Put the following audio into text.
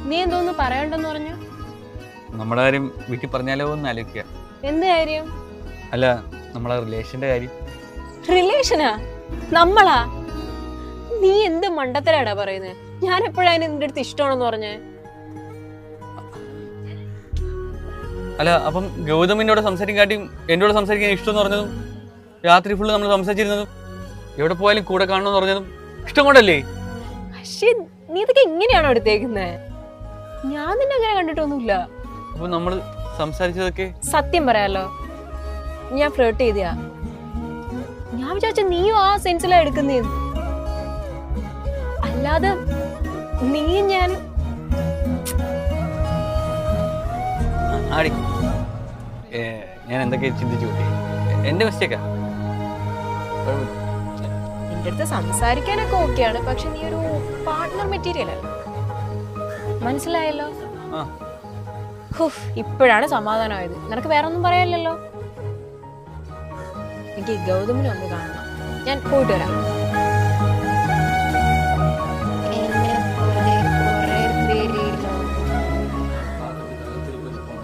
നീ എന്തോന്ന് പറയണ്ടെന്ന് പറഞ്ഞു? നമ്മുടെ കാര്യം വീട്ടിൽ പറഞ്ഞാലോ എന്ന് ആലോചിക്കുക. എന്ത് കാര്യം? അല്ല, നമ്മളെ റിലേഷന്റെ കാര്യം. റിലേഷനാ? നമ്മളാ? നീ എന്ത് മണ്ടത്തരാടാ പറയുന്നത്? ഞാൻ എപ്പോഴാണ് നിന്റെ അടുത്ത് ഇഷ്ടമാണെന്ന് പറഞ്ഞേ? അല്ല, അപ്പം ഗൗതമിനോട് സംസാരിക്കാട്ടിയും എന്നോട് സംസാരിക്കാൻ ഇഷ്ടമെന്ന് പറഞ്ഞതും രാത്രി ഫുള്ള് നമ്മൾ സംസാരിച്ചിരുന്നതും എവിടെ പോയാലും കൂടെ കാണണമെന്ന് പറഞ്ഞതും ഇഷ്ടം കൊണ്ടല്ലേ? പക്ഷേ നീ ഇതൊക്കെ എങ്ങനെയാണോ എടുത്തേക്കുന്നത്? ഞാൻ നിന്നെ അങ്ങനെ കണ്ടിട്ടൊന്നുമില്ല. അപ്പൊ നമ്മൾ സംസാരിച്ചതൊക്കെ സത്യം പറയാലോ, ഞാൻ ഫ്ലേർട്ട് ചെയ്തയാ. ഞാൻ വിചാരിച്ച നീയും ആ സെൻസിലാ എടുക്കുന്നേ. അല്ലാതെ നീയും ഞാൻ ആടി ഞാൻ എന്തൊക്കെ ചിന്തിച്ചു കൂട്ടി. എന്റെ മിസ്റ്റേക്കാ. നിന്റെ അടുത്ത് സംസാരിക്കാനൊക്കെ ഓക്കെയാണ്, പക്ഷെ നീ ഒരു പാർട്ട്ണർ മെറ്റീരിയൽ അല്ല. മനസ്സിലായല്ലോ? ഇപ്പോഴാണ് സമാധാനമായത്. നിനക്ക് വേറെ ഒന്നും പറയാനില്ലല്ലോ? എനിക്ക് ഗൗതമിനെ ഒന്ന് കാണണം. ഞാൻ പോയിട്ട് വരാം.